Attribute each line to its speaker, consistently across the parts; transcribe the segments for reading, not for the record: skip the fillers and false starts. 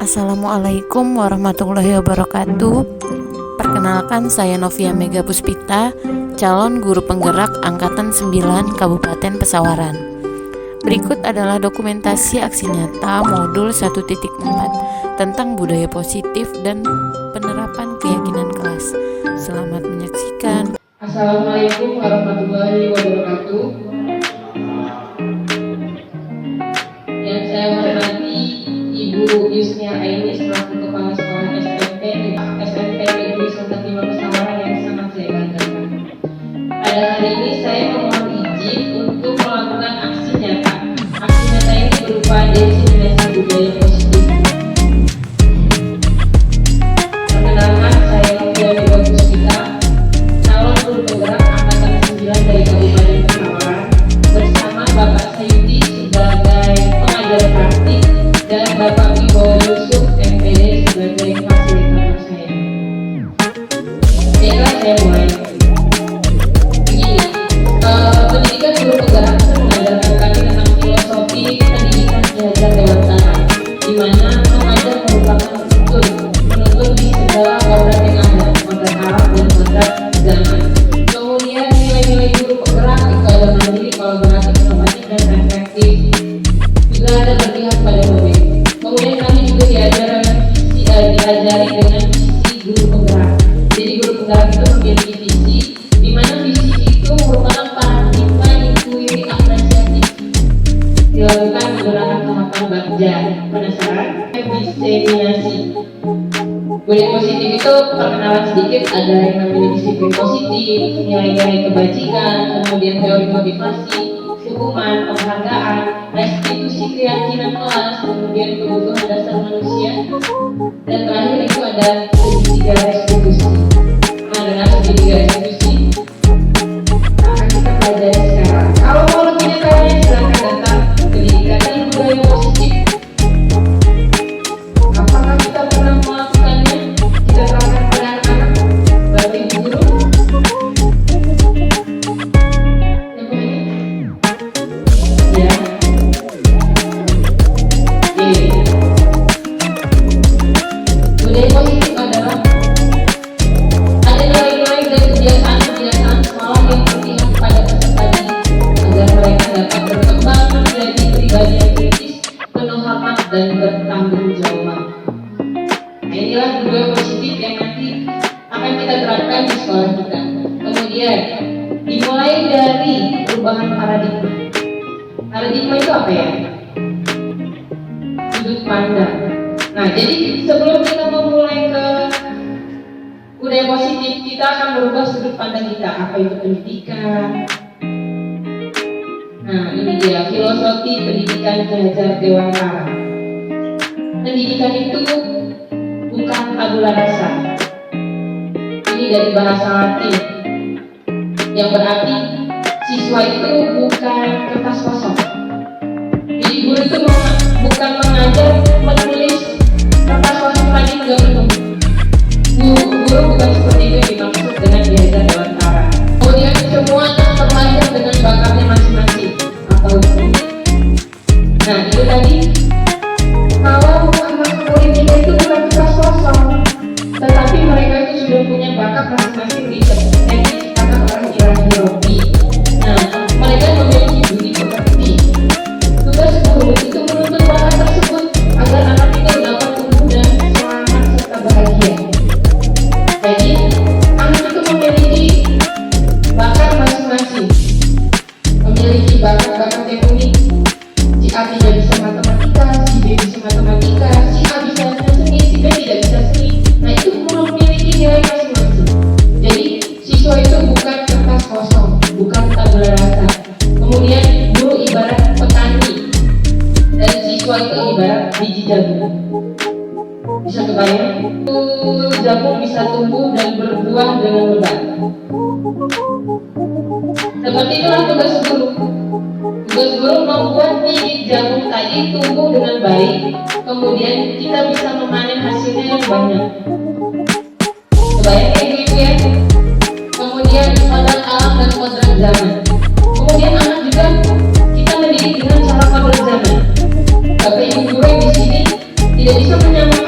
Speaker 1: Assalamualaikum warahmatullahi wabarakatuh. Perkenalkan, saya Novia Mega Puspita, calon guru penggerak Angkatan 9 Kabupaten Pesawaran. Berikut adalah dokumentasi aksi nyata modul 1.4 tentang budaya positif dan penerapan keyakinan kelas. Selamat menyaksikan.
Speaker 2: Assalamualaikum warahmatullahi wabarakatuh. Yang saya hormati Ibu Yusnia Aini selaku Kepala Sekolah SMP Negeri Santa Bima Pesawaran yang sangat saya banggakan. Pada hari ini saya memohon izin untuk melakukan aksi nyata. Aksi nyata ini berupa diseminasi budaya positif. Perkenalkan, saya Novia Mega Puspita, calon guru penggerak Angkatan 9 dari Kabupaten Pesawaran, bersama Bapak Sayudi sebagai pengajar praktik dan Bapak Wibowo Yusuf MPD sebagai fasilitator saya. Baiklah, saya mulai. Begini, pendidikan guru penggerak itu mengajarkan kami tentang filosofi pendidikan belajar dewasa, di mana mengajar merupakan menuntun di segala kodrat yang ada, kodrat Arab dan kodrat zaman. Kemudian nilai-nilai guru penggerak itu ada mandiri, kolaboratif, inovatif, dan reflektif. Juga ada berpihak pada murid. Kemudian kami juga diajari dengan visi guru penggerak. Jadi guru penggerak itu memiliki visi, di mana visi itu merupakan paradigma intuisi apresiatif, dilakukan menggunakan tahapan bagja. Penasaran? Diseminasi budaya positif itu perkenalan sedikit. Ada yang namanya disiplin positif, nilai-nilai kebajikan, kemudian teori motivasi, hukuman, penghargaan, restitusi keyakinan kelas, kemudian kebutuhan dasar manusia, dan terakhir itu ada segitiga restitusi. Nah, dengan segitiga restitusi akan kita pelajari sekarang. Kalau mau lebih detailnya silakan datang pendidikan dan budaya positif. Apakah kita pernah melakukannya? Kita terapkan pada anak-anak, berarti guru. Ya. Budaya positif adalah ada nilai-nilai dan kebiasaan-kebiasaan sekolah yang berpihak pada peserta didik agar mereka dapat berkembang menjadi pribadi yang kritis, penuh hormat dan bertanggung jawab. Nah, inilah budaya positif yang nanti akan kita terapkan di sekolah kita. Kemudian dimulai dari perubahan paradigma. Paradigma itu apa ya? Sudut pandang. Nah, jadi sebelum kita memulai ke budaya positif, kita akan merubah sudut pandang kita. Apa itu pendidikan? Nah, ini dia filosofi pendidikan belajar dewasa. Pendidikan itu bukan tabula rasa. Ini dari bahasa Latin yang berarti siswa itu bukan kertas kosong. Jadi guru itu bukan mengajar menulis kertas kosong lagi enggak betul. Guru bukan seperti itu yang dimaksud dengan belajar lewat cara. Kemudian semuanya terlahir dengan bakatnya masing-masing atau unik. Nah, itu tadi. Kalau anak murid kita itu bukan kertas kosong, tetapi mereka itu sudah punya bakat masing-masing di teknik ciptakan orang Irahi. Nah, mereka memiliki budi pekerti. Tugas guru itu menuntut bakat tersebut agar anak itu dapat tumbuh dan selamat serta bahagia. Jadi, anak itu memiliki bakat masing-masing, memiliki bakat-bakat yang unik. Si A tidak bisa matematika, si B bisa matematika, si A bisa seni, si B tidak bisa seni. Nah, itu memiliki nilai masing-masing. Jadi, siswa itu bukan kertas kosong, bukan tabula rasa. Kemudian guru ibarat petani dan siswa itu ibarat biji jagung. Bisa kebayang? Jagung bisa tumbuh dan berbuah dengan lebat. Seperti itulah tugas guru. Tugas guru membuat biji jagung tadi tumbuh dengan baik, kemudian kita bisa memanen hasilnya yang banyak. Kebayang ibu-ibu ya? Kemudian kodrat alam dan kodrat zaman. Kemudian anak juga kita mendidik dengan cara kodrat zaman. Bapak ibu guru yang di sini tidak bisa menyamakan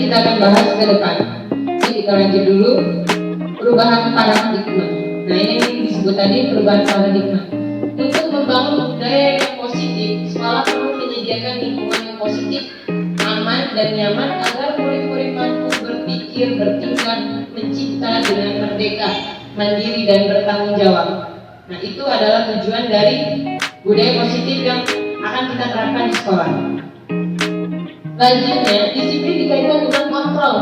Speaker 2: kita akan bahas ke depan. Jadi kita lanjut dulu perubahan paradigma. Nah ini disebut tadi perubahan paradigma. Untuk membangun budaya yang positif, sekolah perlu menyediakan lingkungan yang positif, aman dan nyaman agar murid-murid mampu berpikir, bertingkah, mencipta dengan merdeka, mandiri dan bertanggung jawab. Nah itu adalah tujuan dari budaya positif yang akan kita terapkan di sekolah. Selanjutnya, disiplin dikaitkan dengan kontrol.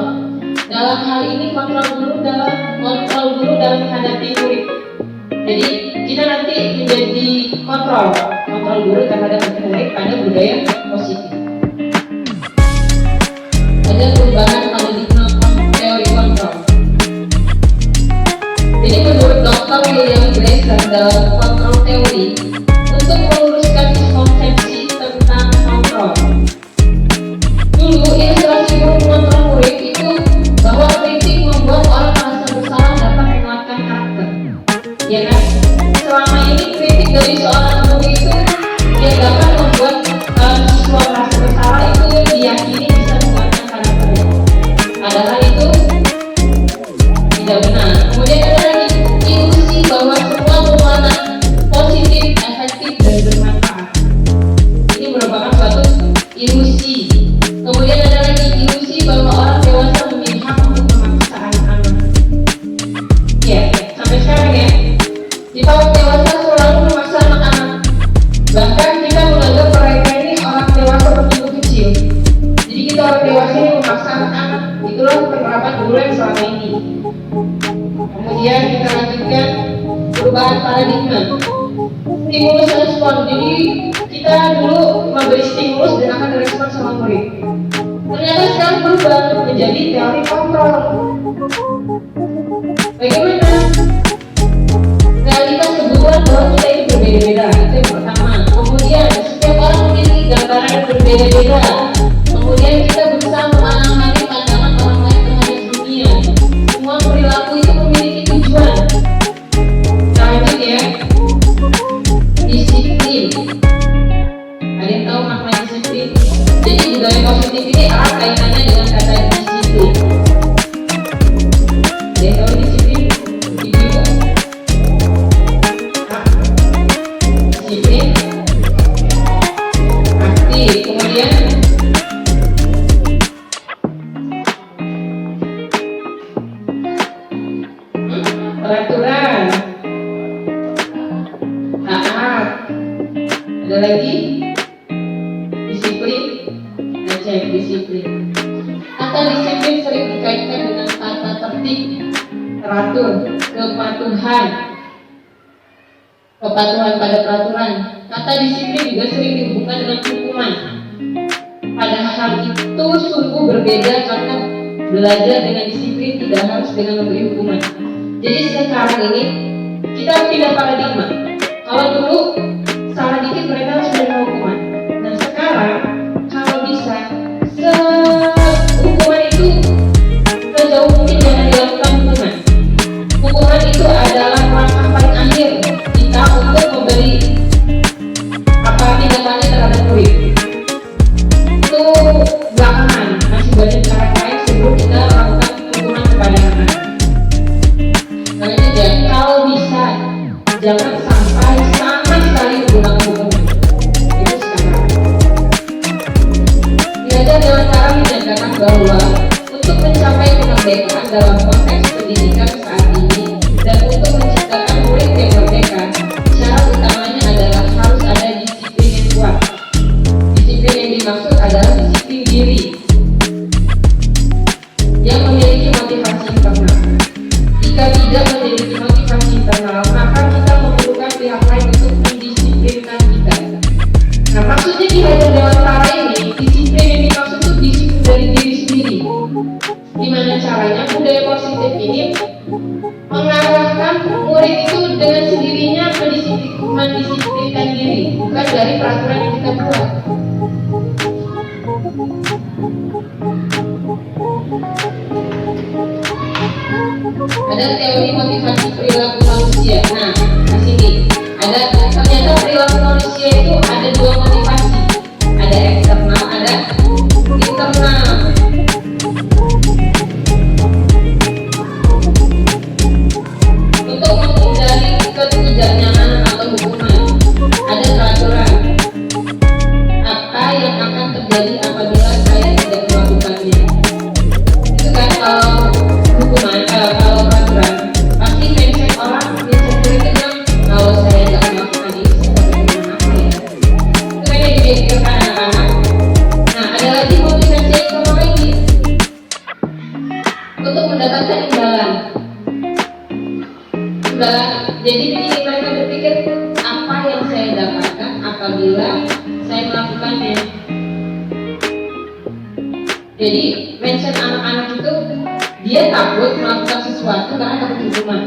Speaker 2: Dalam hal ini kontrol guru dalam menghadapi murid. Jadi kita nanti menjadi kontrol guru terhadap murid pada budaya positif. Ada perubahan paradigma teori kontrol. Jadi menurut Dr. William Glasser dalam kontrol teori, untuk meluruskan konsepsi tentang kontrol, dulu ilustrasi guru mengontrol murid itu bahwa kritik membuat orang merasa bersalah dapat menguatkan karakter. Ya kan? Selama ini kritik dari seorang guru itu dia dapat membuat siswa merasa bersalah itu diyakini bisa menguatkan karakternya. Padahal itu tidak benar. Kemudian ada lagi ilusi bahwa semua penguatan positif, efektif dan bermanfaat. Ini merupakan suatu ilusi. Kemudian ada lagi ilusi bahwa orang dewasa memiliki hak untuk memaksa anak-anak. Ya, sampai sekarang ya, kita orang dewasa selalu memaksa anak-anak. Bahkan kita menganggap mereka ini orang dewasa bertumbuh kecil. Jadi kita orang dewasa ini memaksa anak-anak. Itulah penerapan guru yang selama ini. Kemudian kita lanjutkan perubahan paradigma. Stimulus respon. Jadi kita dulu memberi stimulus dan akan direspon sama murid. Ternyata sekarang berubah menjadi teori kontrol. Bagaimana? Realitas keguruan bahwa kita ini berbeda-beda. Itu yang pertama. Kemudian setiap orang memiliki gambaran yang berbeda-beda. Kemudian kita berusaha memahami pandangan orang lain terhadap dunia. Semua perilaku itu memiliki tujuan. Lanjut ya. Disiplin. Ada yang tahu makna disiplin? Jadi budaya positif ini erat kaitannya dengan kata disiplin. Ada yang tahu disiplin? Ibu-ibu? Disiplin aktif. Kemudian peraturan, taat. Ada lagi disiplin. Nah, cek disiplin. Kata disiplin sering dikaitkan dengan tata tertib, teratur, kepatuhan pada peraturan. Kata disiplin juga sering dihubungkan dengan hukuman. Padahal itu sungguh berbeda karena belajar dengan disiplin tidak harus dengan memberi hukuman. Jadi sekarang ini kita pindah paradigma. Kalau dulu salah dikit mereka harus menerima hukuman. Nah sekarang kalau bisa hukuman itu sejauh mungkin jangan dilakukan hukuman. Hukuman itu adalah langkah paling akhir kita untuk memberi tindakannya terhadap murid. Itu belakangan, masih banyak cara lain sebelum kita lakukan hukuman kepada anak. Makanya kalau bisa jangan sampai sama sekali menggunakan hukuman. Itu sekarang. Belajar dengan cara menyatakan bahwa untuk mencapai kemerdekaan dalam konteks pendidikan saat ini dan untuk menciptakan murid yang merdeka, syarat utamanya adalah harus ada disiplin yang kuat. Disiplin yang dimaksud adalah disiplin diri yang memiliki motivasi internal. Jika tidak memiliki motivasi internal, maka kita memerlukan pihak lain untuk mendisiplinkan kita. Nah, maksudnya di belajar dewasa ini, disiplin yang dimaksud itu disiplin dari diri sendiri. Gimana caranya budaya positif ini mengarahkan murid itu dengan sendirinya mendisiplinkan diri, bukan dari peraturan yang kita buat. Ada teori motivasi perilaku manusia. Nah, di sini ada ternyata perilaku manusia itu ada dua motivasi. Ada eksternal, ada internal. mendapatkan imbalan. Jadi begini, mereka berpikir apa yang saya dapatkan apabila saya melakukannya. Jadi mindset anak-anak itu, dia takut melakukan sesuatu karena takut hukuman.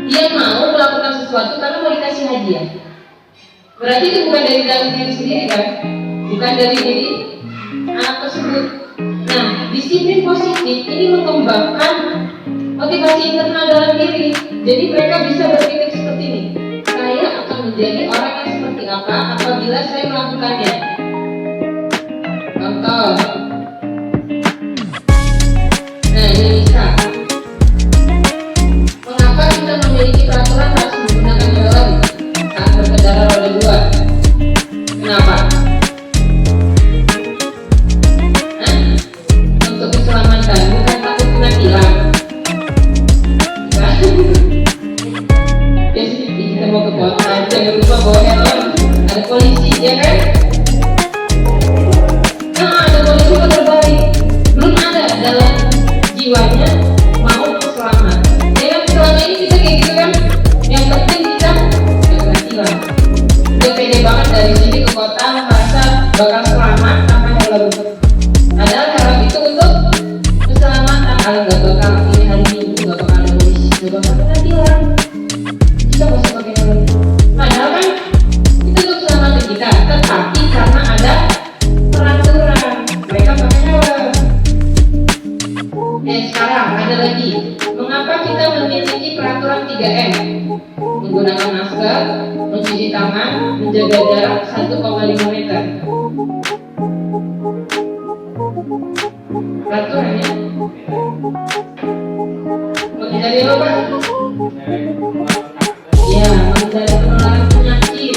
Speaker 2: Dia mau melakukan sesuatu karena mau dikasih hadiah. Berarti itu bukan dari dalam diri sendiri kan? Bukan dari diri anak tersebut. Nah, disiplin positif ini mengembangkan motivasi internal dalam diri. Jadi mereka bisa berpikir seperti ini. Saya akan menjadi orang yang seperti apa apabila saya melakukannya. Contoh. Nah, ini bisa. Mengapa kita memiliki peraturan harus menggunakan helm saat berkendara roda 2? Kenapa? Untuk keselamatan, bukan takut kena tilang. Jadi kita mau ke kota, jangan lupa bawa helm. Ada polisi, ya kan? Nah, ada polisi kok terbalik. Belum ada dalam jiwanya mau selamat. Ya kan, selama ini kita kayak gitu kan. Yang penting kita jangan tilang. Udah pede banget dari sini ke kota merasa bakal selamat tanpa helm. Padahal helm itu untuk keselamatan. Kalau nggak bakal ini hari Minggu nggak bakal ada polisi, nggak bakal kena tilang. Kita nggak usah pakai helm. Padahal kan itu untuk keselamatan kita. Tetapi karena ada peraturan, mereka pakai helm. Dan sekarang ada lagi, mengapa kita memiliki peraturan 3M? Menggunakan masker, mencuci tangan, menjaga jarak 1,5 meter. Peraturannya menghindari apa? Ya, menghindari penularan penyakit.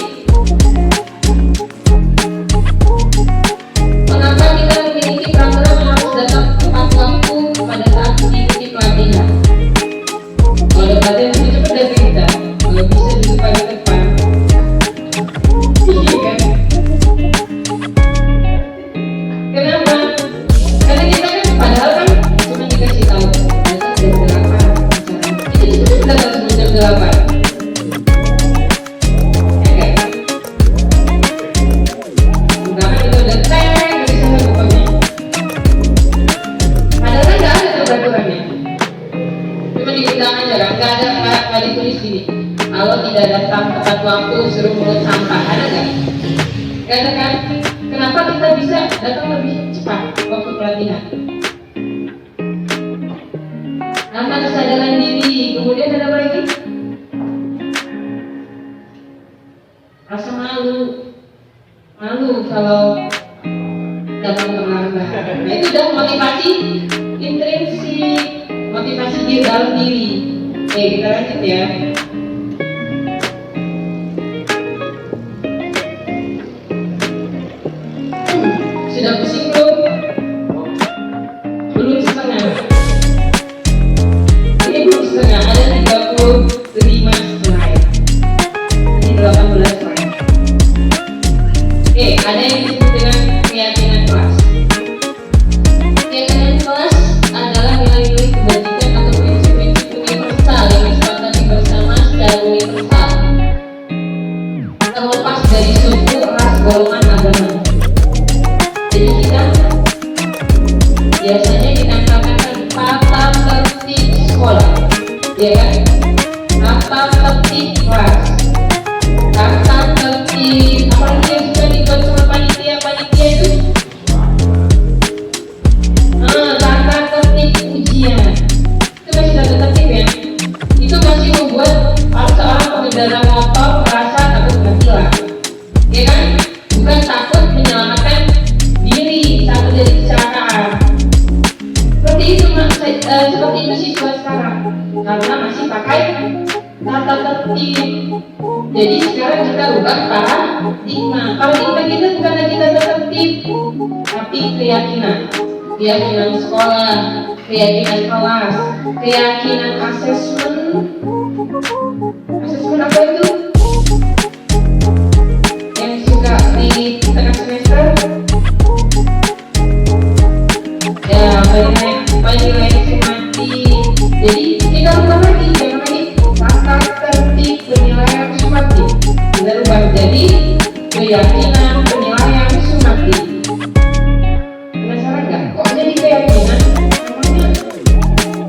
Speaker 2: Mengapa kita memiliki peraturan harus datang tepat waktu pada saat mengikuti pelatihan? Kalau ada pelatihan lebih cepat dari kita, kalau bisa duduk paling depan. Iya kan? Kenapa? Karena kita kan padahal kan cuma dikasih tahu datang jam 8 itu sudah datang jam 8. Ya kan? Bukan itu udah dari sana pokoknya. Padahal kan nggak ada peraturannya. Cuma dibilang aja kan, nggak ditulis gini. Kalau tidak datang tepat waktu suruh mungut sampah, ada nggak? Nggak ada kan? Kenapa kita bisa datang lebih cepat waktu pelatihan? Tanpa kesadaran diri. Kemudian ada apa lagi? Rasa malu kalau datang terlambat. Nah, itu udah motivasi intrinsik, motivasi di dalam diri. Oke, kita lanjut ya. Sudah pusing belum? Belum setengah. Ini belum setengah, ada 35 slide. Ini 18 slide. Oke, ada yang disebut dengan keyakinan kelas. Keyakinan kelas adalah nilai-nilai kebajikan atau prinsip-prinsip universal yang disepakati bersama secara universal, terlepas dari suku, ras, golongan, agama. Jadi kita biasanya ditempelkan tata tertib sekolah, ya kan? Tata tertib kelas, tata tertib apalagi yang sudah dibuat sama panitia itu. Tata tertib ujian itu masih tata tertib ya. Itu masih membuat seorang pengendara motor merasa takut bertilang, ya kan? Bukan takut menyelamatkan diri saat terjadi kecelakaan. Seperti itu siswa sekarang karena masih pakai tata tertib. Jadi sekarang kita ubah paradigma. Paradigma kita bukan lagi tata tertib, tapi keyakinan sekolah, keyakinan kelas, keyakinan asesmen. Asesmen apa itu? Yang suka di tengah semester? Ya, penilaian Jadi kita ubah lagi, jangan lagi tata tertib penilaian sumatif. Kita ubah jadi keyakinan penilaian sumatif. Penasaran nggak? Kok jadi keyakinan?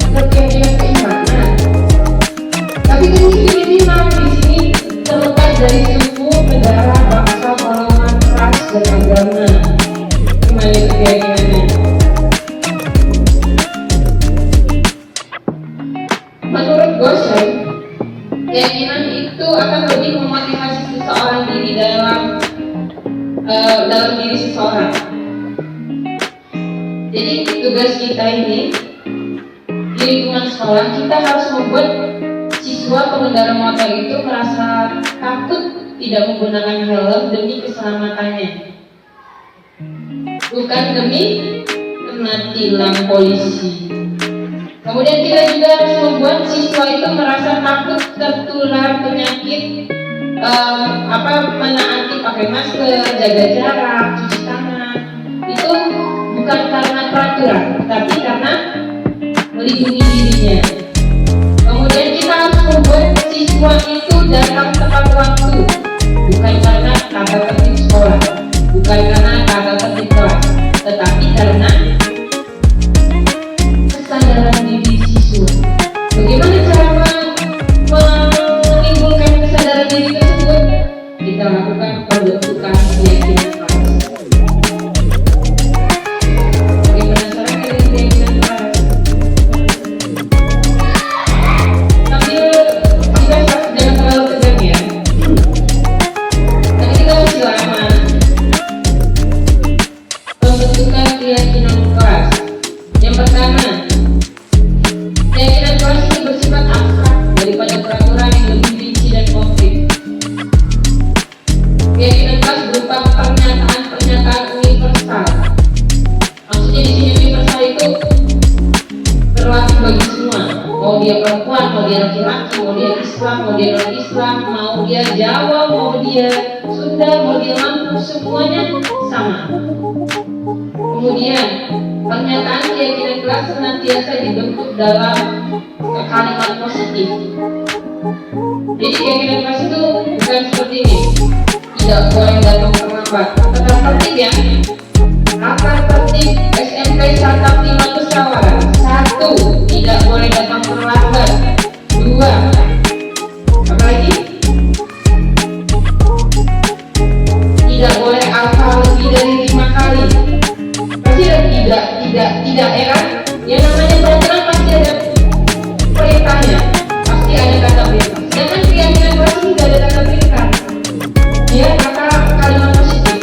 Speaker 2: Namanya keyakinan keimanan. Tapi kan ini bilang di sini terlepas dari suku, negara, bangsa, golongan, ras, dan agama. Gimana itu keyakinannya? Menurut Goshen, keyakinan itu akan lebih memotivasi seseorang diri dalam diri seseorang. Jadi tugas kita ini di lingkungan sekolah, kita harus membuat siswa pengendara motor itu merasa takut tidak menggunakan helm demi keselamatannya, bukan demi kena tilang polisi. Kemudian kita juga harus membuat siswa itu merasa takut tertular penyakit, menaati pakai masker, jaga jarak, cuci tangan. Itu bukan karena peraturan, tapi karena melindungi dirinya. Kemudian kita harus membuat siswa itu datang tepat waktu, bukan karena tata tertib sekolah, bukan karena tata tertib kelas, tetapi karena kesadaran diri siswa. Bagaimana cara menimbulkan kesadaran diri tersebut? Kita lakukan pembentukan keyakinan kelas. Penasaran dengan keyakinan kelas? Sambil kita jangan terlalu tegang ya. Tapi kita masih lama. Pembentukan keyakinan kelas. Yang pertama, keyakinan kelas itu bersifat abstrak daripada peraturan yang lebih rinci dan konkret. Keyakinan kelas berupa pernyataan universal. Maksudnya di sini universal itu berlaku bagi semua. Mau dia perempuan, mau dia laki-laki, mau dia Islam, mau dia non-Islam, mau dia Jawa, mau dia Sunda, mau dia Lampung, semuanya sama. Kemudian pernyataan keyakinan kelas senantiasa dibentuk dalam kalimat positif. Jadi keyakinan kelas itu bukan seperti ini. Tidak boleh datang terlambat. Tetap tertib ya. Tata tertib SMP Satap 5 Pesawaran. 1. Tidak boleh datang terlambat. 2. Apa lagi? Tidak boleh alfa lebih dari 5 kali. Pasti ada tidak ya kan? Yang namanya peraturan pasti ada perintahnya, pasti ada kata perintah. Sedangkan keyakinan kelas ini tidak ada kata perintah, dia kata kalimat positif.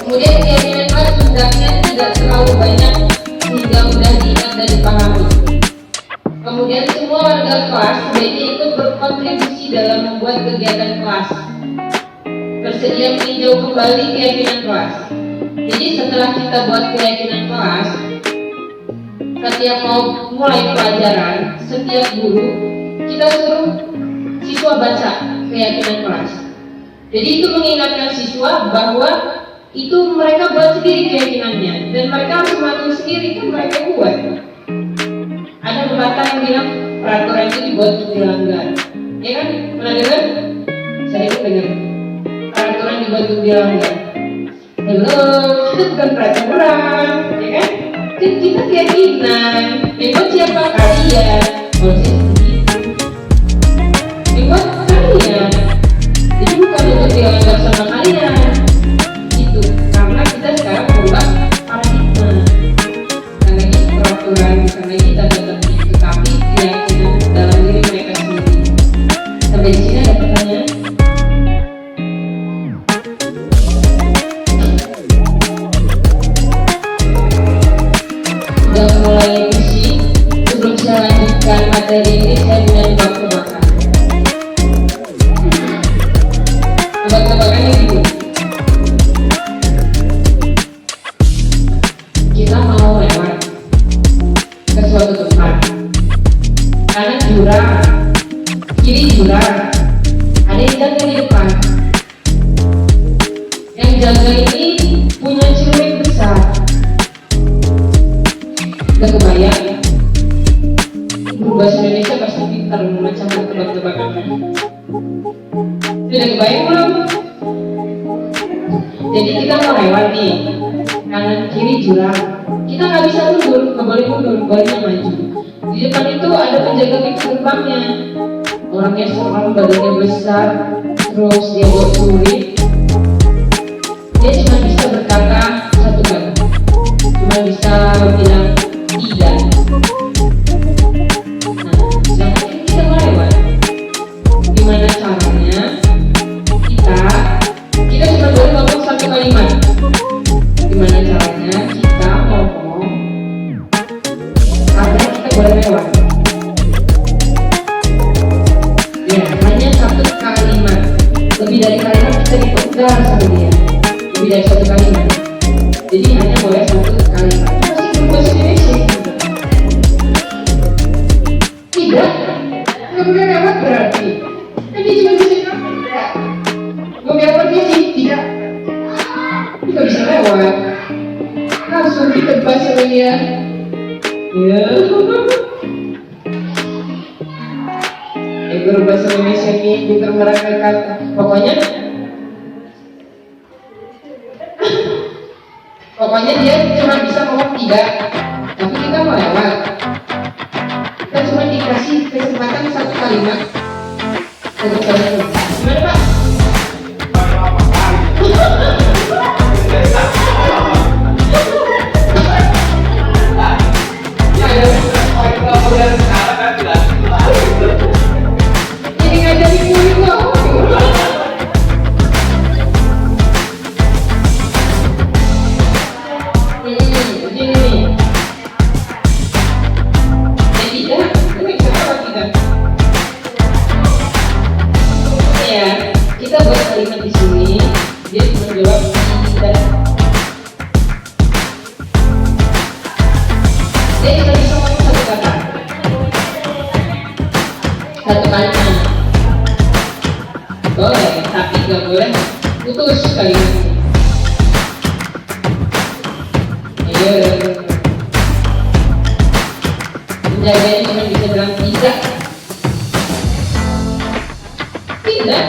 Speaker 2: Kemudian keyakinan kelas hendaknya tidak terlalu banyak sehingga mudah diingat dan dipahami. Kemudian semua warga kelas sebaiknya ikut berkontribusi dalam membuat kegiatan kelas, bersedia meninjau kembali keyakinan kelas. Jadi setelah kita buat keyakinan kelas, setiap mau mulai pelajaran, setiap guru kita suruh siswa baca keyakinan kelas. Jadi itu mengingatkan siswa bahwa itu mereka buat sendiri keyakinannya dan mereka harus mematuhi sendiri, kan mereka buat. Ada pepatah yang bilang peraturan itu dibuat untuk dilanggar, ya kan? Pernah dengar? Saya dengar peraturan dibuat untuk dilanggar. Hello, itu bukan peraturan, ya kan? Kita keyakinan. Buat siapa? Kalian. Buat siapa? Buat kalian. Jadi bukan untuk dilanggar sama kalian. Itu karena kita sekarang berubah paradigma. Karena ini peraturan, karena ini tata tertib, tetapi keyakinan dalam diri mereka sendiri. Sampai di sini ada pertanyaan? Mulai musik, sebelum saya lanjutkan materi ini saya punya waktu makan. Tebak-tebakannya gitu. Kita mau lewat ke suatu tempat, kanan jurang, kiri jurang, ada yang jaga di depan. Yang jaga ini punya celurit besar. Udah kebayang? guru bahasa Indonesia pasti pintar macam tebak-tebakan. Sudah kebayang belum? Jadi kita mau lewat nih, kanan kiri jurang. Kita nggak bisa mundur, nggak boleh mundur, bolehnya maju. Di depan itu ada penjaga pintu gerbangnya. Orangnya serem, badannya besar, terus dia bawa celurit. Dia cuma bisa berkata satu kali, cuma bisa bilang tidak. Nah, sedangkan kita mau lewat. Gimana caranya? Kita cuma boleh ngomong satu kalimat. Gimana caranya kita ngomong agar kita boleh lewat? Ya, hanya satu kalimat. Lebih dari kalimat kita dipegang sama dia. Lebih dari satu kalimat. Jadi hanya boleh satu kalimat. Masih berbahasa Indonesia. Tidak, nggak boleh lewat berarti. Kan dia cuma bisa bilang tidak. Gue lewat dia sih tidak. Kita bisa lewat. Langsung ditebas sama dia. Ya. Guru bahasa Indonesia ini pintar merangkai kata. Pokoknya dia cuma bisa ngomong tidak, tapi kita mau lewat. Kita cuma dikasih kesempatan satu kalimat. Gimana Pak? Ini ngajarin murid loh. Begini nih. Tidak, ini bisa apa tidak? Ya, kita buat kalimat di sini. Dia cuma jawab tidak. Dia cuma bisa ngomong satu kata, satu kalimat. Boleh, tapi nggak boleh putus kalimatnya. Ayo, penjaganya cuma bisa bilang tidak. Tidak.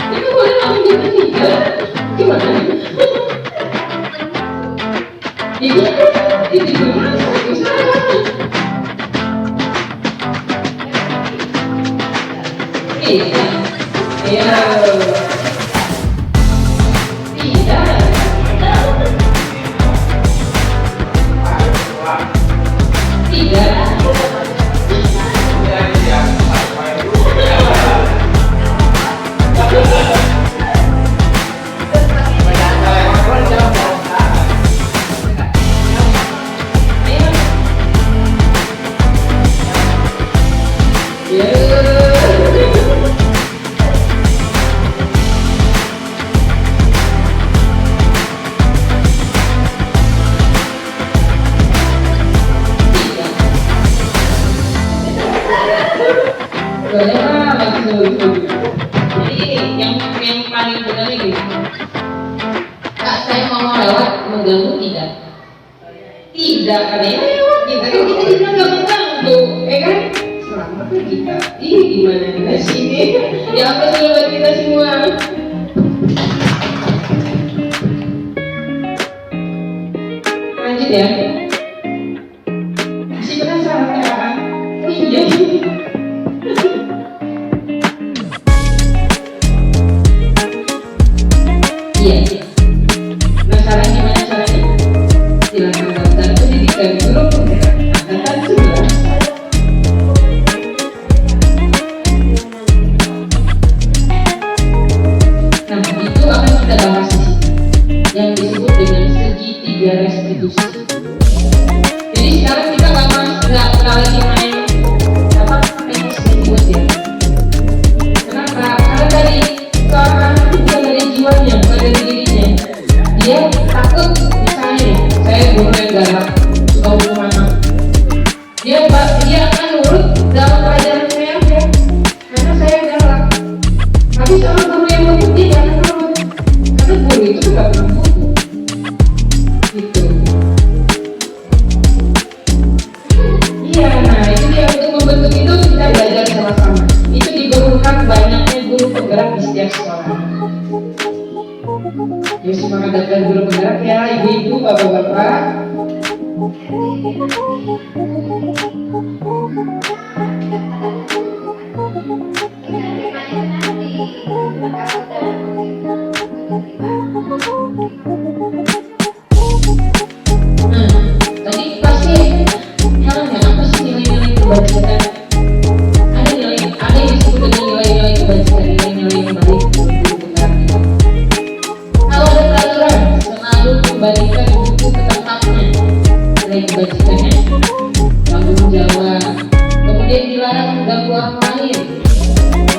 Speaker 2: Kita boleh ngomong gitu tidak. Gimana? Itu gimana? Tidak. Ayo. Tidak. Tidak. Jadi ini yang paling benar ini. Kak, saya mau lewat, mengganggu tidak? Tidak, katanya lewat kita kan kita bilang nggak mengganggu, kan? Selamat ya kita. Ih, gimana kita sini? Ya apa selamat kita semua? Lanjut ya. Masih penasaran kan? Oh iya. Iya. Penasaran gimana caranya? Silakan daftar pendidikan guru penggerak angkatan 11. Nah, itu akan kita bahas di sini, yang disebut dengan segitiga restitusi. bergerak di setiap sekolah. Jadi semangat daftar guru penggerak ya ibu-ibu, bapak-bapak. Tadi pasti heran ya, apa sih nilai-nilai kebajikan? Ada yang disebut dengan nilai-nilai kebajikan, nilai-nilai yang baik untuk guru penggerak itu. Kalau ada peraturan, selalu kembalikan buku ke tempatnya. Nilai kebajikannya tanggung jawab, kemudian dilarang mengganggu orang lain,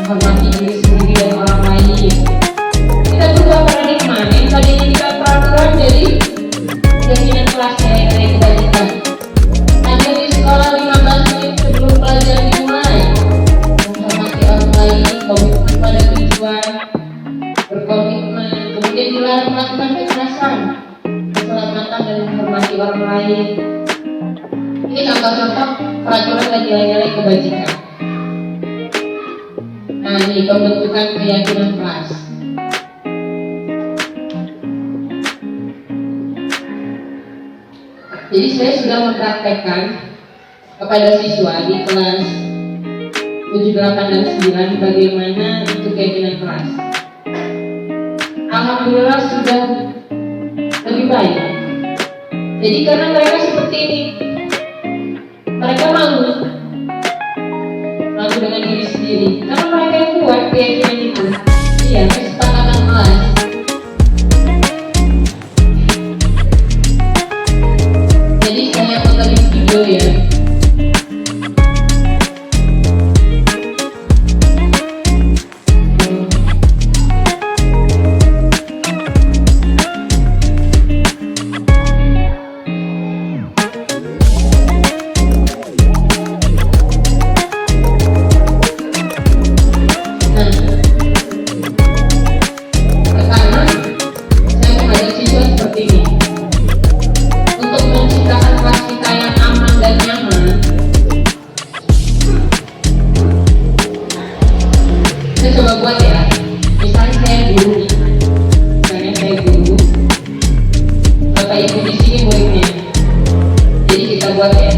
Speaker 2: menghormati diri sendiri dan orang lain. Kita berubah paradigma yang tadinya kita peraturan jadi keyakinan kelas nilai kebajikan. Ada di sekolah 15 menit sebelum pelajaran dimulai, menghormati orang lain, komitmen pada tujuan, berkomitmen, kemudian dilarang melakukan kekerasan, keselamatan dan menghormati orang lain. Ini contoh-contoh peraturan dan nilai-nilai kebajikan. Nah, ini pembentukan keyakinan kelas. Jadi saya sudah mempraktekkan kepada siswa di kelas 7, 8, dan 9 bagaimana itu keyakinan kelas. Alhamdulillah sudah lebih baik. Jadi karena mereka seperti ini, mereka malu dengan diri sendiri. Karena mereka yang kuat keyakinan itu. Iya, kesepakatan kelas. Jadi saya puterin video ya. Coba buat ya, misalnya saya guru, bapak ibu di sini muridnya. Jadi kita buat ya,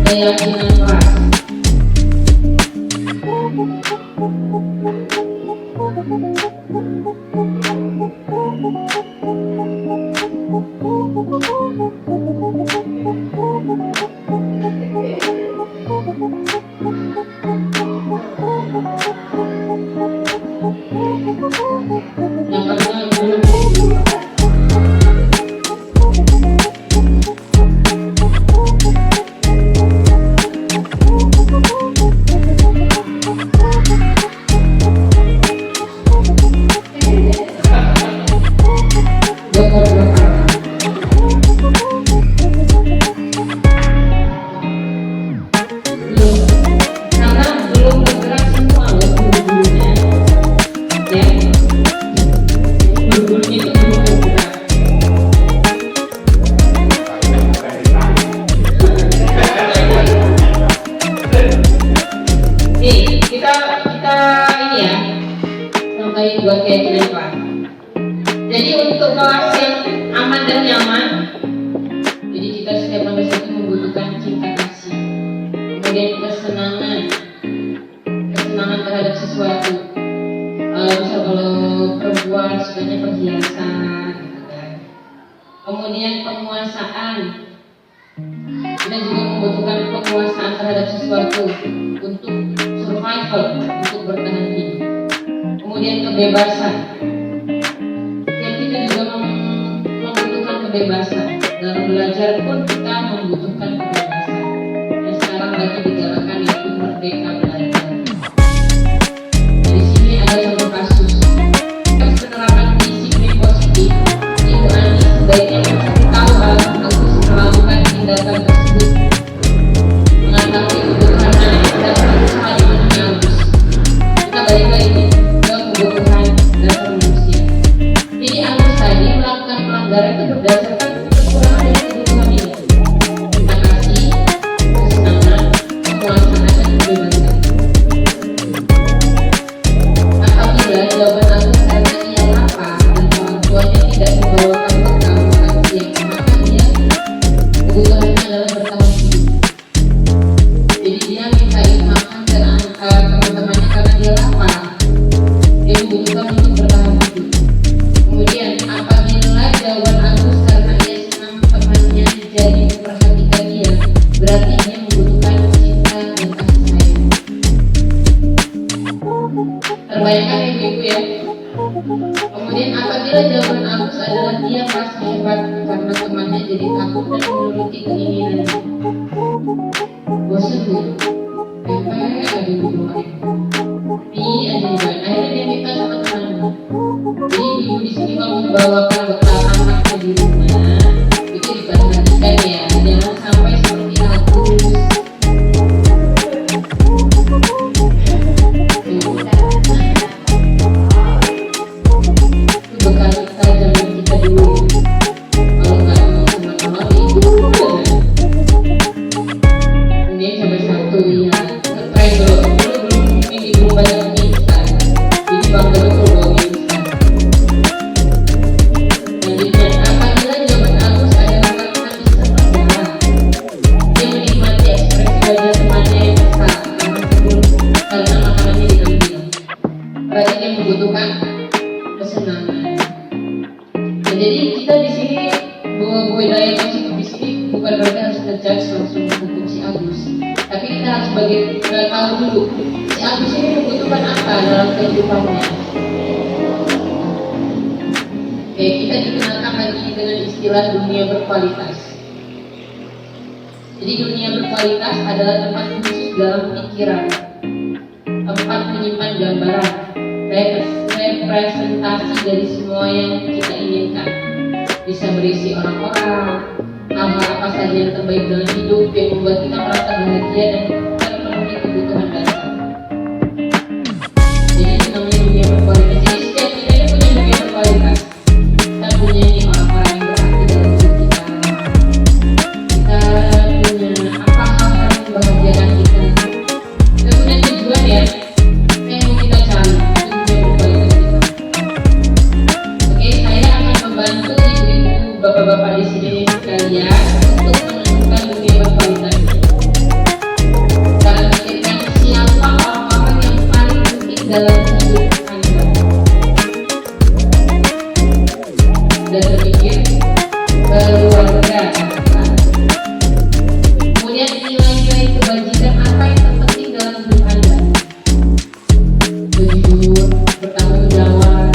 Speaker 2: keyakinan kelas. Yang pertama dulu. Karena belum bergerak semua loh guru-gurunya, ya. Guru-gurunya itu belum bergerak. Nih, kita ini ya, sampai buat keyakinan kelas. Jadi untuk kelas yang aman dan nyaman, jadi kita setiap manusia itu membutuhkan cinta kasih, kemudian kesenangan terhadap sesuatu. Misal kalau perempuan sukanya perhiasan, gitu kan. Kemudian penguasaan, kita juga membutuhkan penguasaan terhadap sesuatu untuk survival, untuk bertahan hidup. Kemudian kebebasan, kita juga membutuhkan kebebasan. Dalam belajar pun kita membutuhkan kebebasan. Dan sekarang lagi digalakan yaitu merdeka belajar. Di sini ada contoh kasus penerapan disiplin positif. Ibu Ani sebaiknya mencari tahu harus melakukan tindakan tersebut, mengetahui kebutuhan anak dan berusaha dipenuhi Agus. Kita balik lagi ke kebutuhan dasar manusia. Jadi Agus tadi melakukan pelanggaran itu berdasarkan kekurangan dari kebutuhan ini. Kita kasih kesenangan, penguasaan dan kebebasan. berarti dia membutuhkan cinta dan kasih sayang. Terbayangkan ibu-ibu ya. Kemudian apabila jawaban Agus adalah dia merasa hebat karena temannya jadi takut dan menuruti keinginannya. Bosan bu, pepek aja di rumah ibu. Ini aja juga. Akhirnya dia minta sama temannya. Jadi ibu di sini kalau membawakan bekal anaknya di rumah, itu diperhatikan ya, jangan sampai seperti Agus. Itu bekal kita zaman kita dulu. Kalau nggak mau sama teman itu kemudian coba satu ya, try dulu. Belum ini belum banyak mie instan. Jadi bang betul bawa mie instan. Selanjutnya, apabila jawaban Agus adalah karena bisa berjalan, dia menikmati ekspresi wajah temannya yang besar karena makanannya diambil. Berarti dia membutuhkan kesenangan. Nah, jadi kita di sini Bu Hidayah di sini bukan berarti harus ngejudge langsung menghukum si Agus, tapi kita harus tahu dulu si Agus ini membutuhkan apa dalam kehidupannya. Oke, kita dikenalkan lagi dengan istilah dunia berkualitas. Jadi dunia berkualitas adalah tempat khusus dalam pikiran, tempat menyimpan gambaran, representasi dari semua yang kita inginkan. Bisa berisi orang-orang, hal-hal apa saja yang terbaik dalam hidup yang membuat kita merasa bahagia dan terpenuhi kebutuhan dasar. Jadi itu namanya dunia berkualitas. Jadi setiap kita ini punya dunia berkualitas. Kita punya ini orang-orang yang berarti dalam hidup kita. Kita punya apa hal-hal yang membahagiakan kita. Kita punya tujuan ya, yang mau kita cari. Itu dunia berkualitas kita. Oke, saya akan membantu ibu-ibu, bapak-bapak di sini sekalian untuk menentukan dunia berkualitas. Cara pikirkan siapa orang-orang yang paling penting dalam hidup Anda. Dan berpikir keluarga. Kemudian nilai-nilai kebajikan apa yang terpenting dalam hidup Anda. Jujur, bertanggung jawab.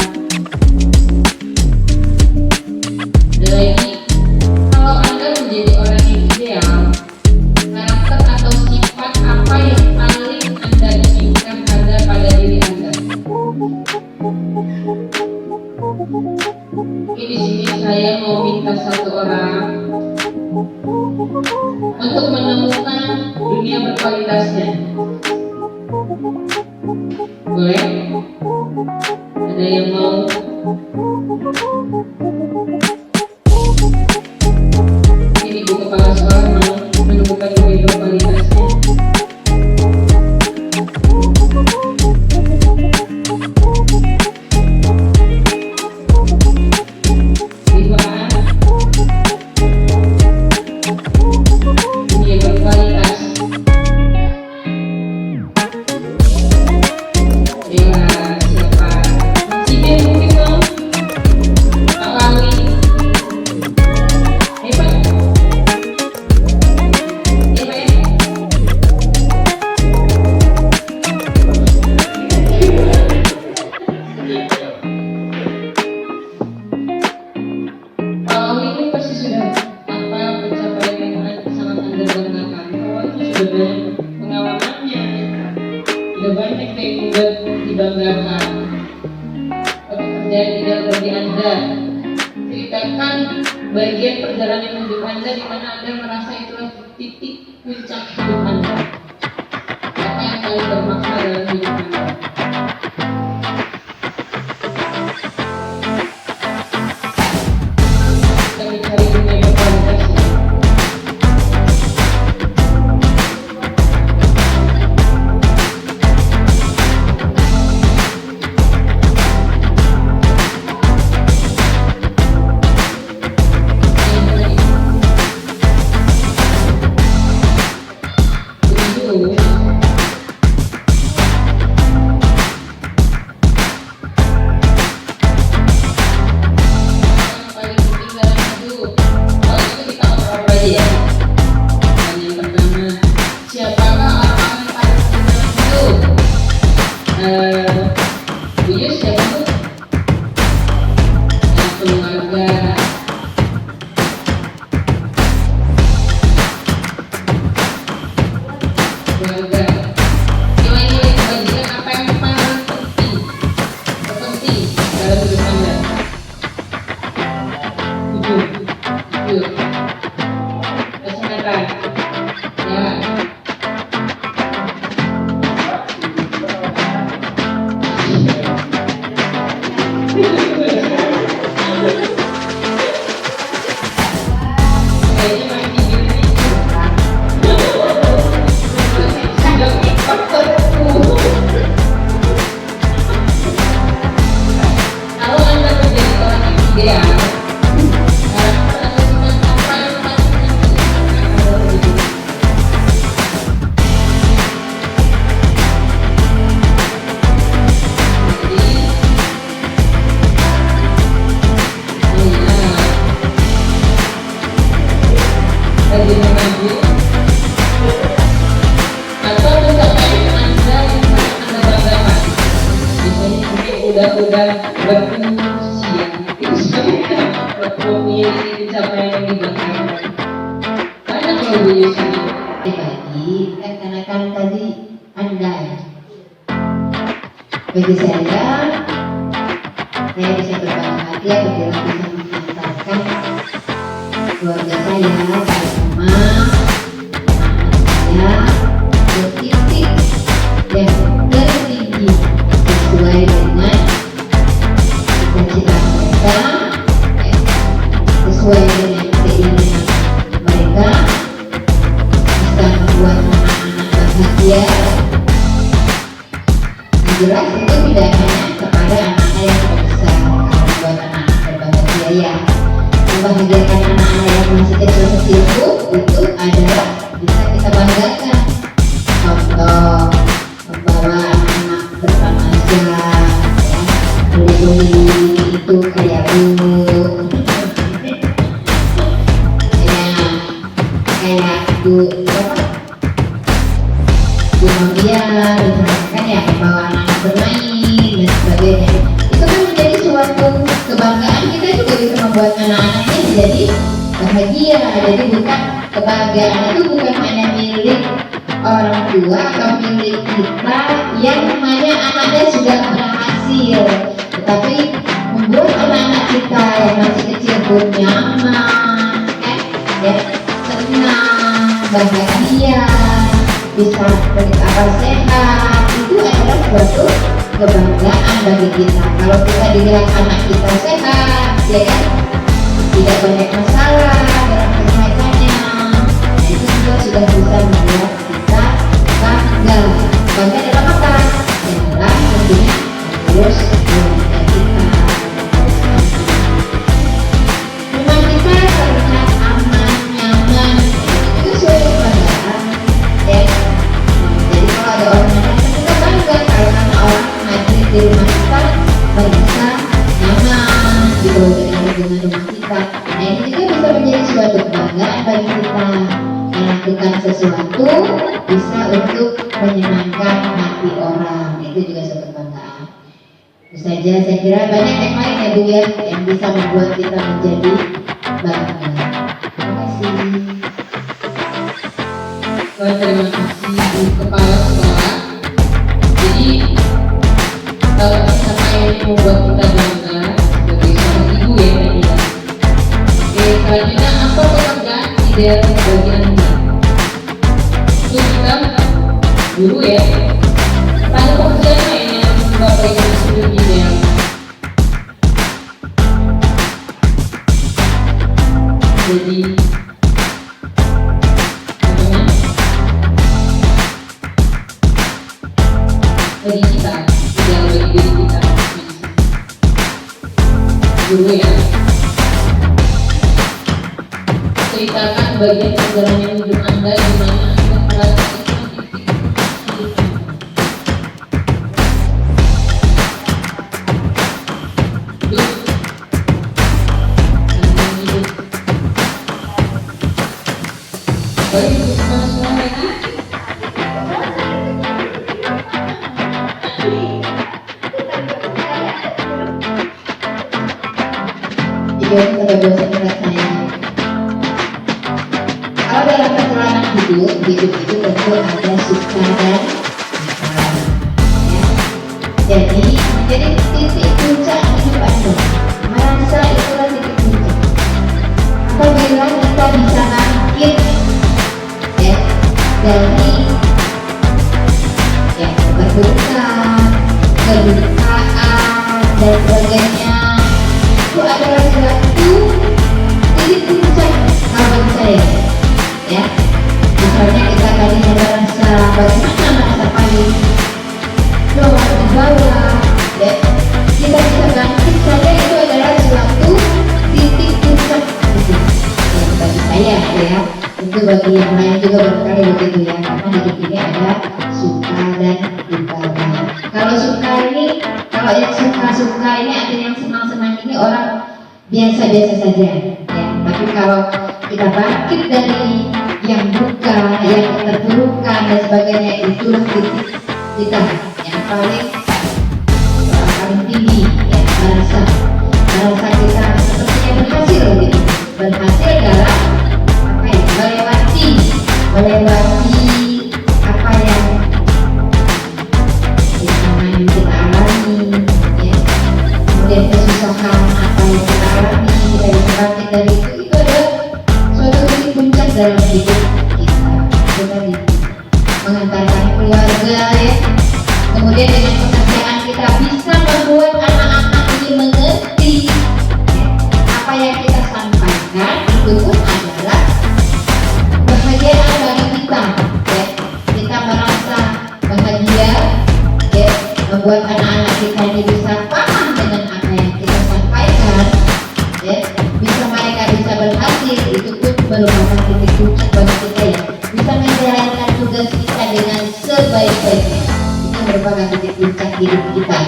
Speaker 2: Dan lagi, kalau Anda menjadi orang yang ideal, karakter atau sifat apa yang paling Anda inginkan ada pada diri Anda? Oke, di sini saya mau minta satu orang untuk menemukan dunia berkualitasnya. Boleh? Ada yang mau? Ini ibu kepala sekolah mau menemukan dunia berkualitasnya. Rifaan, dunia berkualitas. Ya, siapa? Sini mungkin mau? Pak Wali. Hebat. Hebat ya? Pak Wali ini pasti sudah apa pencapaian yang sangat Anda banggakan. Pak Wali itu sudah banyak pengalamannya, sudah banyak yang membuat dibanggakan. Pekerjaan ideal bagi Anda. Ceritakan bagian perjalanan hidup Anda di mana Anda merasa itulah titik puncak hidup Anda. Apa yang paling bermakna dalam hidup Anda? Kita mencari dunia berkualitas. Dulu kayaknya masih gini sudah faktorku. Kalau Anda menjadi orang yang ideal, harapan Anda tentang apa yang pasti nanti akan terwujud. Lagi mengaji atau pencapaian Anda yang sangat Anda banggakan. Misalnya mungkin udah berusia itu sampai memiliki pencapaian yang dibanggakan. Banyak loh Bu Yusi.
Speaker 3: Pribadi karena kan tadi Anda ya. Bagi saya bisa berbangga hati apabila bisa mengantarkan keluarga saya bersama anak saya ke titik yang tertinggi sesuai dengan cita-cita mereka, sesuai dengan keinginan mereka, bisa membuat anak-anak bahagia. Yang jelas itu tidak hanya kepada anak-anak yang sudah besar, kalau membuat anak-anak berbahagia ya membahagiakan anak-anak yang masih kecil-kecil itu adalah bisa kita banggakan. Contoh membawa anak bertamasya ya, beli-beli itu kayak Bu kayak Bu apa Bu Novia misalkan ya membawa anak bermain dan sebagainya. Itu kan menjadi suatu kebanggaan, kita juga bisa membuat anak-anaknya menjadi bahagia. Jadi bukan kebahagiaan itu bukan hanya milik orang tua atau milik kita yang namanya anaknya sudah berhasil, tetapi membuat anak-anak kita yang masih kecil pun nyaman, ya senang, bahagia, bisa berakal sehat. Itu adalah suatu kebanggaan bagi kita. Kalau kita dilihat anak kita sehat, ya kan, tidak banyak masalah dalam kesehatannya, itu juga sudah bisa membuat kita bangga. Bangga dalam apa? Dalam tentunya mengurus keluarga kita. Rumah kita terlihat aman, nyaman, itu suatu kebanggaan. Ya. Jadi kalau ada orang yang datang, kita bangga kalau ada orang hadir di rumah kita merasa nyaman gitu dengan lingkungan rumah kita. Nah ini juga bisa menjadi suatu kebanggaan bagi kita melakukan sesuatu bisa untuk menyenangkan hati orang. Itu juga suatu kebanggaan. Itu saja, saya kira banyak yang lain ya Bu ya yang bisa membuat kita menjadi bangga. Terima kasih.
Speaker 2: Terima kasih Bu Kepala Sekolah. Jadi pencapaian yang membuat kita bangga sebagai seorang ibu ya tadi ya. Oke, selanjutnya apa pekerjaan ideal bagi Anda? Itu kita guru ya. Ada pekerjaan lain yang Bapak Ibu sebelum ideal. Jadi bagi kita, ideal bagi diri kita dulu ya. Ceritakan bagian perjalanan hidup Anda di mana Anda merasa baik untuk semua lagi.
Speaker 3: Jadi pada bosan berat saya. Kalau dalam perjalanan hidup itu tentu ada suka dan duka. Ya. Jadi menjadi titik puncak hidup Anda. Merasa itulah titik puncak. Apabila kita bisa bangkit ya dari ya keberdukaan, kedukaan dan sebagainya, itu adalah suatu titik puncak kalau bagi saya. saya ya, tentu bagi yang lain juga barangkali begitu ya, karena hidup ini ada suka dan dukanya. Kalau suka ini, kalau yang suka-suka ini artinya yang senang-senang ini orang biasa-biasa saja ya. Tapi kalau kita bangkit dari yang duka, yang keterpurukan dan sebagainya, itulah titik kita yang paling tinggi ya, merasa kita sepertinya berhasil gitu, berhasil dalam apa ya, melewati apa yang kita alami ya. Kemudian kesusahan apa yang kita alami, kita bangkit dari itu adalah suatu titik puncak dalam hidup kita. Itu tadi mengantarkan keluarga ya, kemudian dengan pekerjaan kita bisa membuat anak-anak ini mengerti ya, apa yang kita sampaikan itu pun adalah kebahagiaan bagi kita ya. Kita merasa bahagia ya, membuat anak-anak kita ini bisa paham dengan apa yang kita sampaikan ya, mereka bisa berhasil, itu pun merupakan titik puncak bagi kita ya, bisa menjalankan tugas kita dengan sebaik-baiknya. Itu merupakan titik puncak hidup kita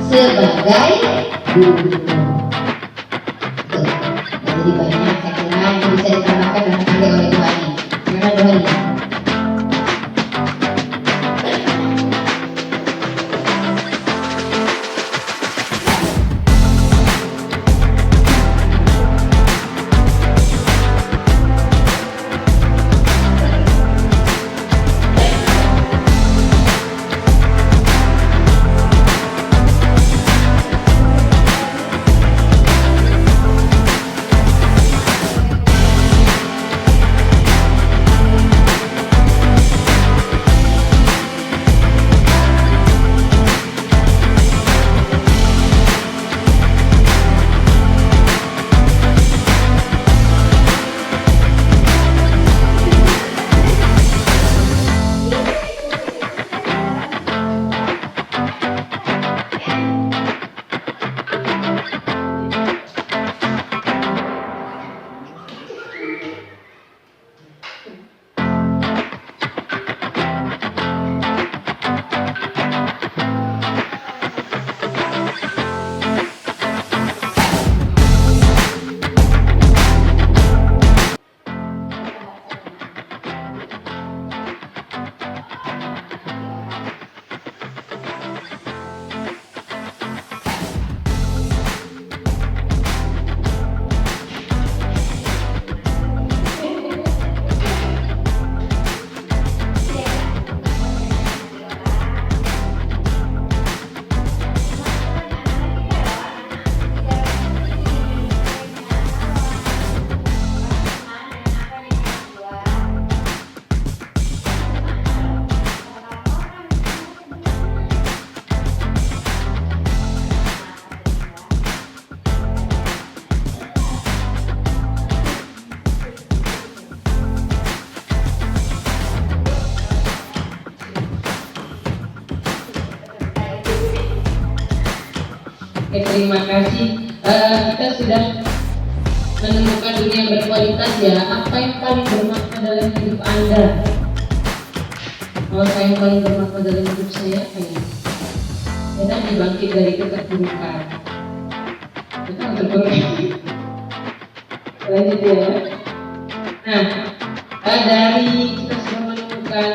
Speaker 3: sebagai guru. Tuh, jadi banyak saya kira yang bisa ditambahkan barangkali oleh Tuhan. Karena Tuhan
Speaker 2: terima kasih. Kita sudah menemukan dunia yang berkualitas ya. Apa yang paling bermakna dalam hidup Anda? Kalau saya yang paling bermakna dalam hidup saya, saya tadi bangkit dari keterpurukan. Kita terpurukan. Lanjut ya. Nah, dari kita sudah menemukan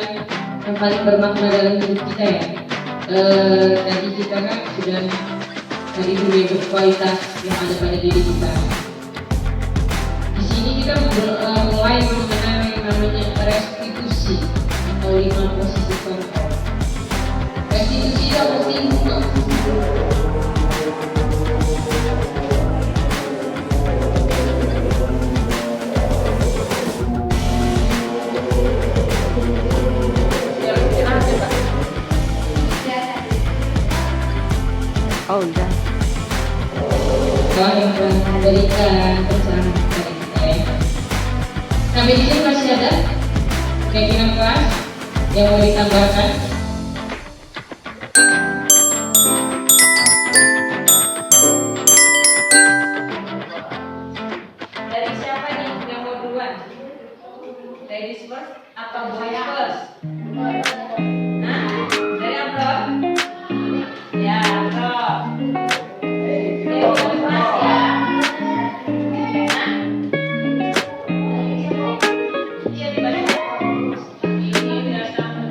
Speaker 2: yang paling bermakna dalam hidup kita ya. Tadi kita kan sudah dari dunia berkualitas yang ada pada diri kita. Di sini kita mulai mengenal yang namanya restitusi atau 5 posisi kontrol. Restitusi itu apa sih?
Speaker 1: Oh udah.
Speaker 2: Tuhan yang telah memberikan pencerahan kepada kita ya. Sampai di sini masih ada keyakinan kelas yang mau ditambahkan? Dari siapa nih yang mau duluan? ladies first atau boys first? Nah, dari Amro? Ya, Amro. Ladies first ya. Iya dibaca. Ini berdasarkan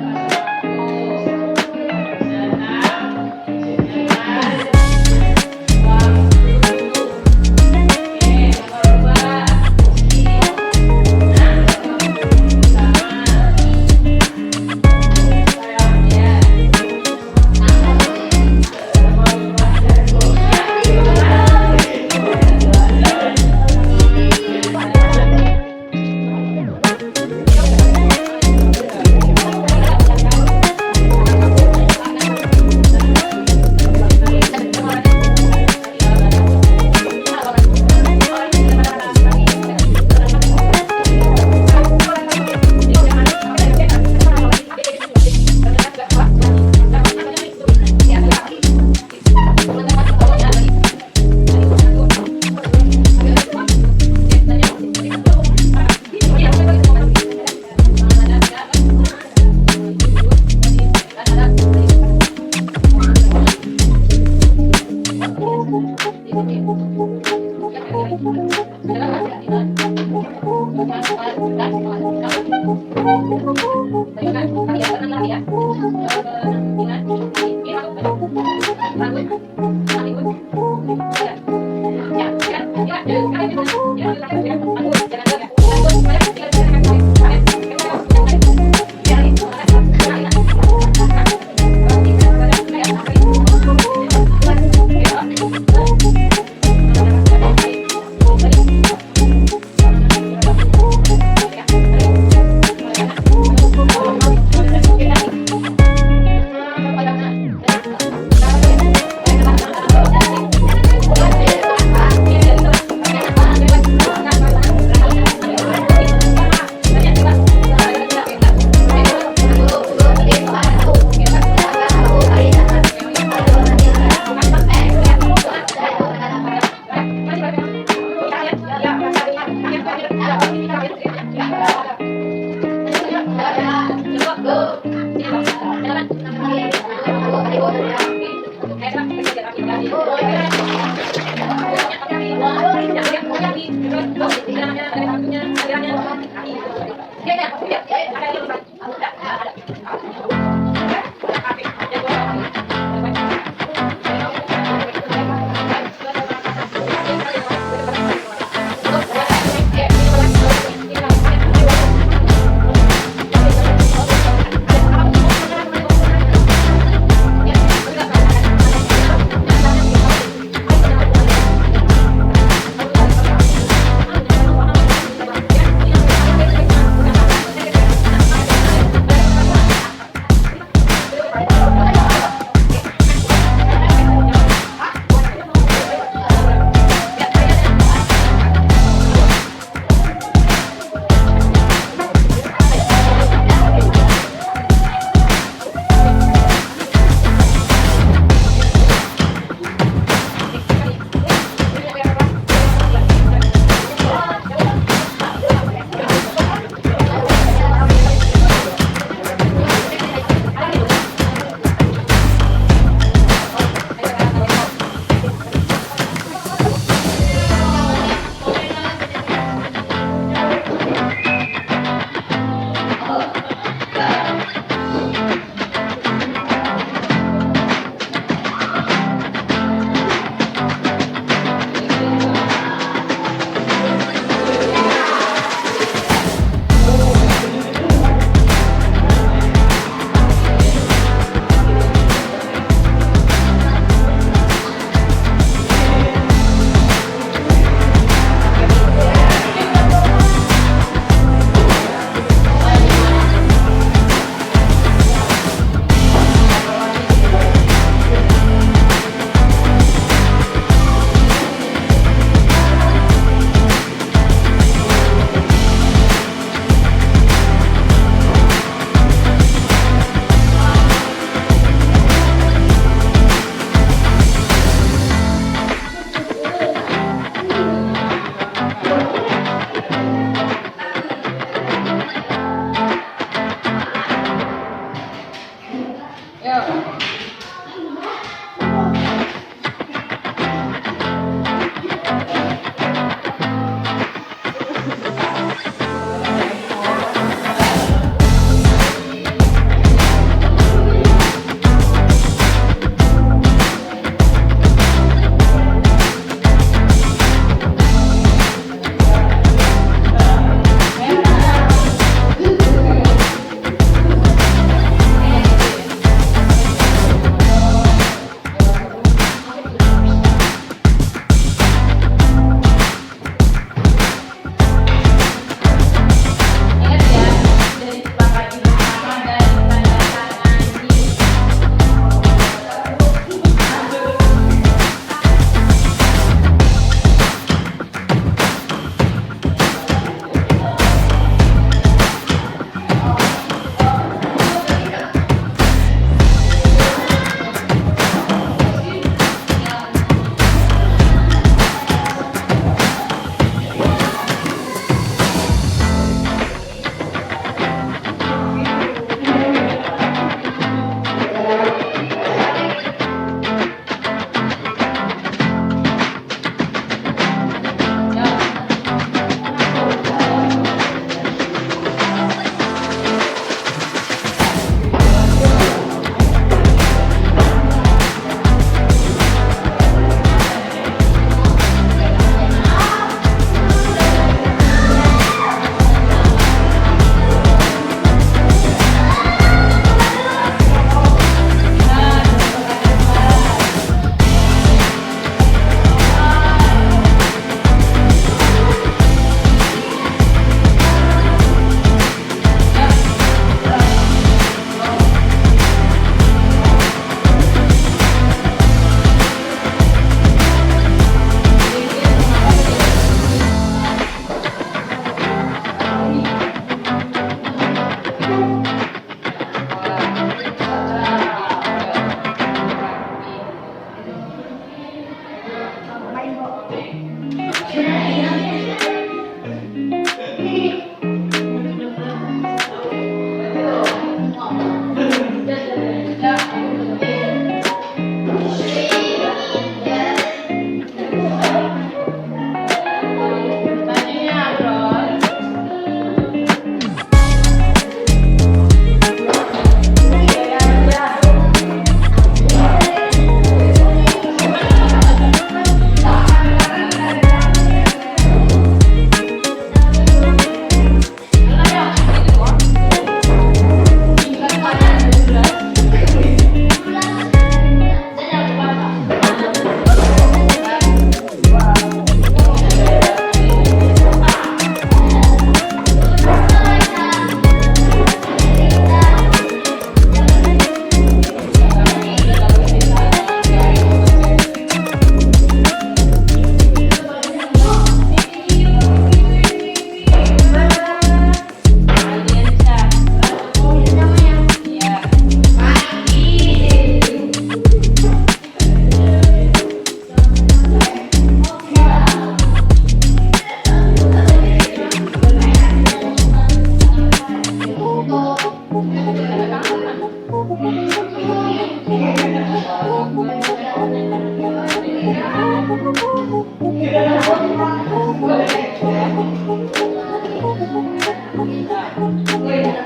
Speaker 2: Udah ya.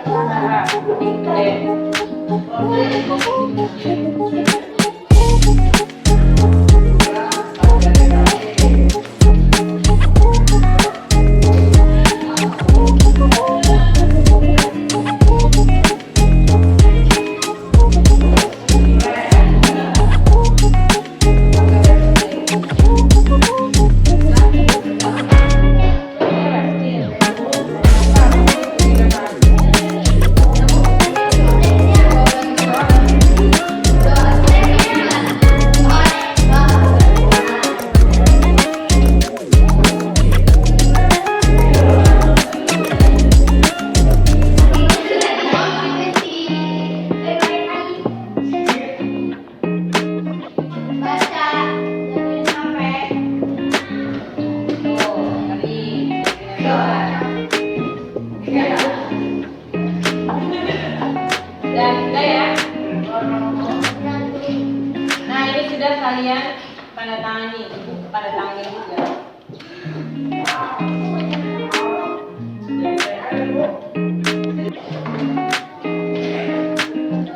Speaker 2: Nah, ini sudah kalian tanda tangani, pada tangan juga.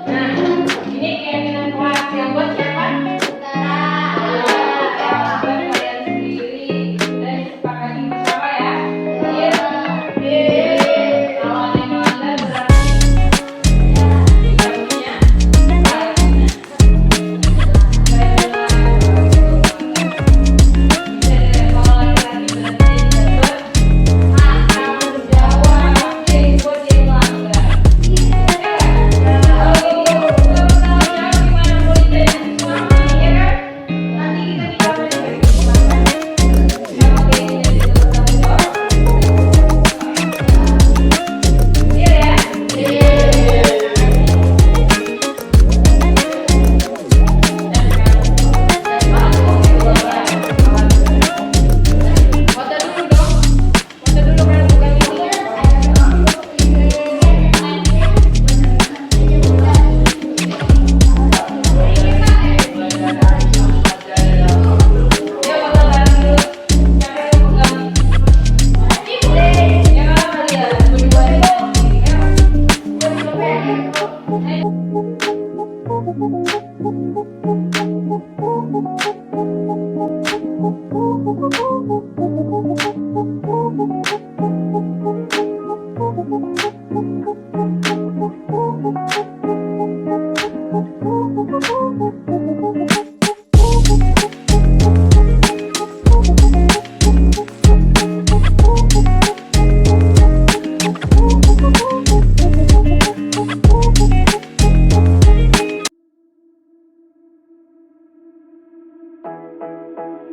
Speaker 2: Nah, ini keyakinan kelas yang buat siapa? Kalian sendiri dan disepakati bersama ya. Kalau ada yang melanggar berarti kita punya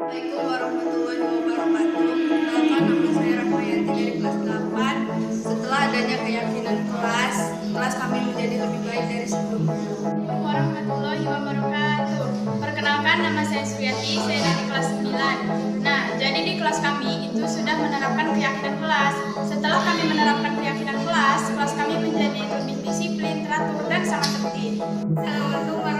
Speaker 4: Assalamualaikum warahmatullahi wabarakatuh. Perkenalkan, nama saya Rahmayanti dari kelas 8. Setelah adanya keyakinan kelas kami menjadi lebih baik dari sebelumnya.
Speaker 5: Assalamualaikum warahmatullahi wabarakatuh. Perkenalkan, nama saya Suyati, saya dari kelas 9. Nah, jadi di kelas kami itu sudah menerapkan keyakinan kelas. Setelah kami menerapkan keyakinan kelas kami menjadi lebih disiplin, teratur, dan sangat tertib.
Speaker 4: Assalamualaikum warahmatullahi